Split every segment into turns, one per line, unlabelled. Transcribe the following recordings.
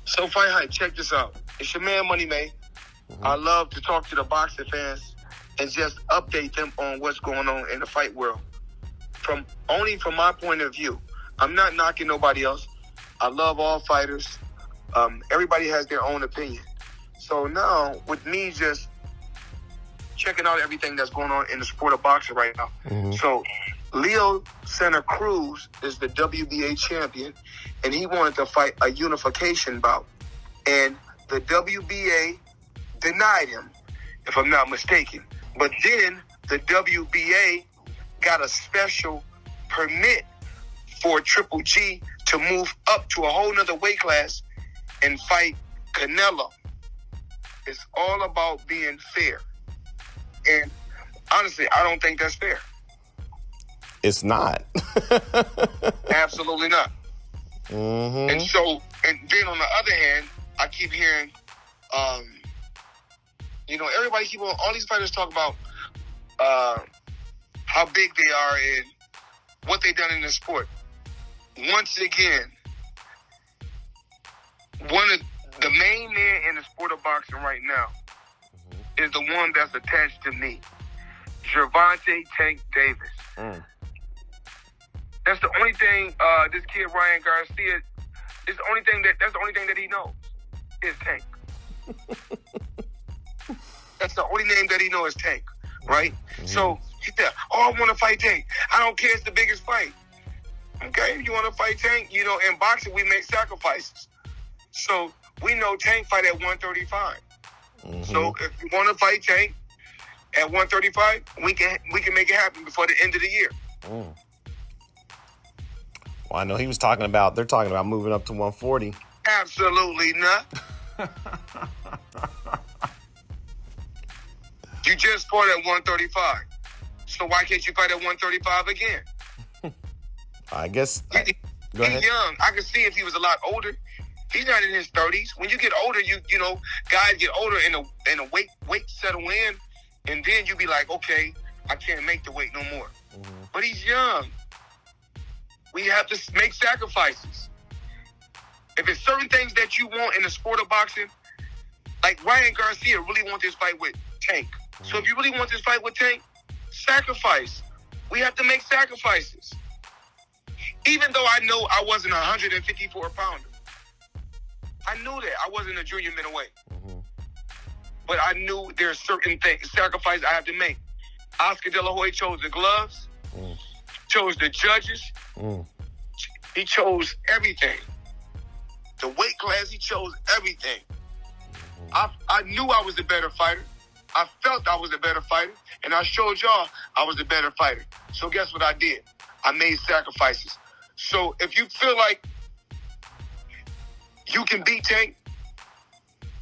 So FightHype, check this out. It's your man Money May. I love to talk to the boxing fans and just update them on what's going on in the fight world. From my point of view. I'm not knocking nobody else. I love all fighters. Everybody has their own opinion. So now, with me just checking out everything that's going on in the sport of boxing right now. So Leo Santa Cruz is the WBA champion, and he wanted to fight a unification bout. And the WBA denied him, if I'm not mistaken. But then the WBA got a special permit for Triple G to move up to a whole nother weight class and fight Canelo. It's all about being fair. And honestly, I don't think that's fair.
It's not.
Absolutely not. And so, and then on the other hand, I keep hearing, everybody keep on, all these fighters talk about how big they are and what they done in the sport. Once again, one of the main men in the sport of boxing right now is the one that's attached to me, Gervonta Tank Davis. That's the only thing. This kid Ryan Garcia is the only thing that's the only thing that he knows is Tank. That's the only name that he knows is Tank, right? So he said, "Oh, I want to fight Tank. I don't care. It's the biggest fight." Okay, you want to fight Tank? In boxing we make sacrifices. So we know Tank fight at 135. So if you want to fight Tank at 135, we can make it happen before the end of the year.
Well, I know they're talking about moving up to 140.
Absolutely not. You just fought at 135. So why can't you fight at 135 again?
I guess. Go ahead.
He's young. I could see if he was a lot older. He's not in his 30s. When you get older, guys get older and the weight settle in, and then you be like, okay, I can't make the weight no more. But he's young. We have to make sacrifices. If it's certain things that you want in the sport of boxing, like Ryan Garcia really wants this fight with Tank. So if you really want this fight with Tank, sacrifice. We have to make sacrifices. Even though I know I wasn't a 154 pounder. I knew that. I wasn't a junior middleweight. But I knew there's certain sacrifices I have to make. Oscar De La Hoya chose the gloves, chose the judges. He chose everything. The weight class, he chose everything. I knew I was the better fighter. I felt I was the better fighter. And I showed y'all I was the better fighter. So guess what I did? I made sacrifices. So if you feel like you can beat Tank,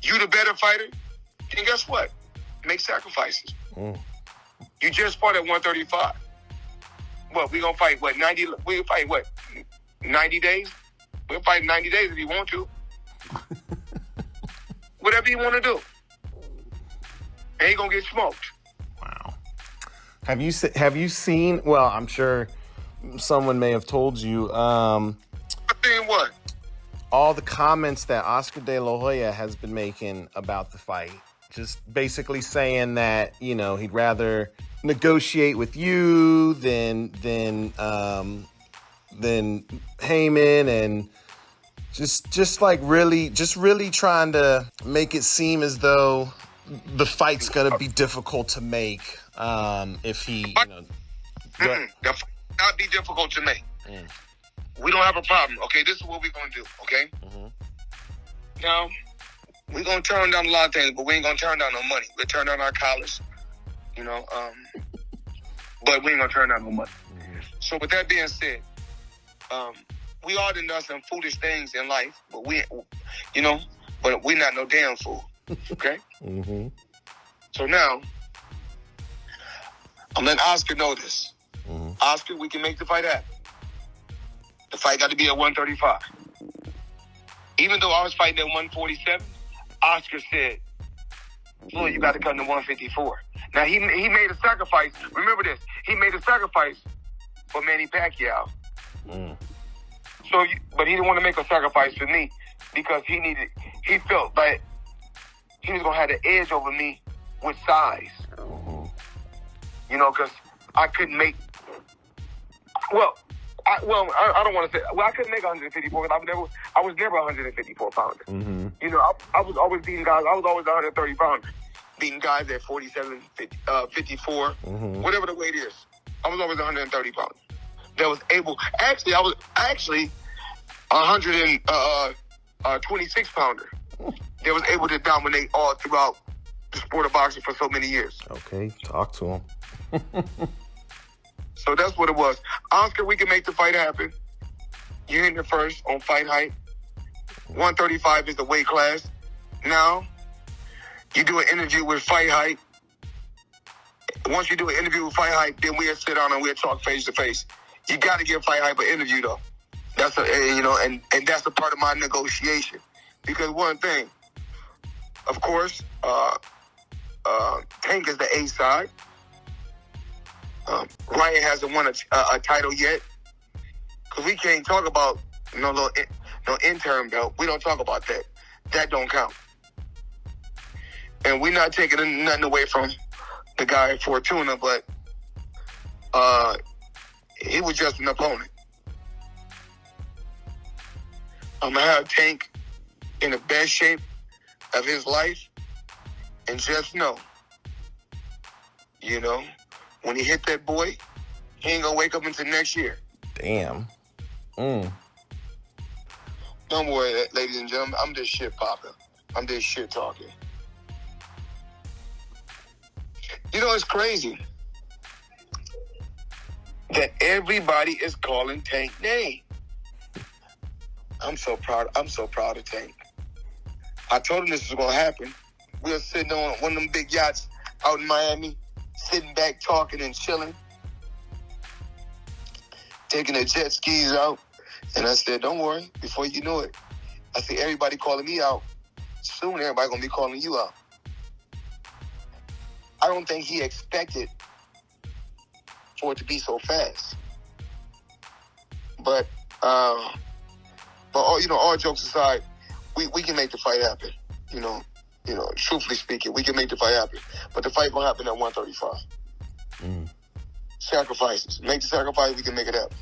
you the better fighter, then guess what? Make sacrifices. You just fought at 135. What, we gonna fight, 90? We'll fight, 90 days? We'll fight 90 days if you want to. Whatever you want to do. And you're gonna get smoked.
Wow. Have you seen, well, I'm sure someone may have told you,
Seeing what?
all the comments that Oscar De La Hoya has been making about the fight. Just basically saying that, he'd rather negotiate with you than Heyman, and just really trying to make it seem as though the fight's gonna be difficult to make if he,
The fight not be difficult to make. We don't have a problem. Okay, this is what we're gonna do. Okay. Now we're gonna turn down a lot of things, but we ain't gonna turn down no money. We'll turn down our collars, but we ain't gonna turn down no money. So with that being said, we all done some foolish things in life, but we're not no damn fool. Okay. So now I'm letting Oscar know this. Oscar, we can make the fight happen. The fight got to be at 135. Even though I was fighting at 147, Oscar said, Floyd, you got to come to 154. Now, he made a sacrifice. Remember this. He made a sacrifice for Manny Pacquiao. But he didn't want to make a sacrifice for me because he felt like he was gonna have the edge over me with size. You know, because I couldn't make. Well, I don't want to say. Well, I couldn't make 154 because I was never a 154 pounder.
Mm-hmm.
You know, I was always beating guys. I was always a 130 pounder, beating guys at 47, 50, 54, whatever the weight is. I was always a 130 pounder. That was able. Actually, I was a 126 pounder. That was able to dominate all throughout the sport of boxing for so many years.
Okay, talk to him.
So that's what it was. Oscar, we can make the fight happen. You're in the first on FightHype. 135 is the weight class. Now, you do an interview with FightHype. Once you do an interview with FightHype, then we'll sit down and we'll talk face to face. You got to give FightHype an interview though. That's and that's a part of my negotiation. Because one thing, of course, Tank is the A side. Ryan hasn't won a title yet. Because we can't talk about no interim belt. We don't talk about that. That don't count. And we're not taking nothing away from the guy at Fortuna, but he was just an opponent. I'm going to have Tank in the best shape of his life. And just know, when he hit that boy, he ain't going to wake up until next year.
Damn.
Don't worry, ladies and gentlemen. I'm just shit popping. I'm just shit talking. It's crazy that everybody is calling Tank name. I'm so proud of Tank. I told him this was going to happen. We were sitting on one of them big yachts out in Miami, sitting back talking and chilling, taking the jet skis out. And I said, don't worry, before you know it, I said, everybody calling me out. Soon everybody going to be calling you out. I don't think he expected for it to be so fast. But all jokes aside, we can make the fight happen. Truthfully speaking, we can make the fight happen. But the fight will happen at 135. Sacrifices. Make the sacrifice, we can make it happen.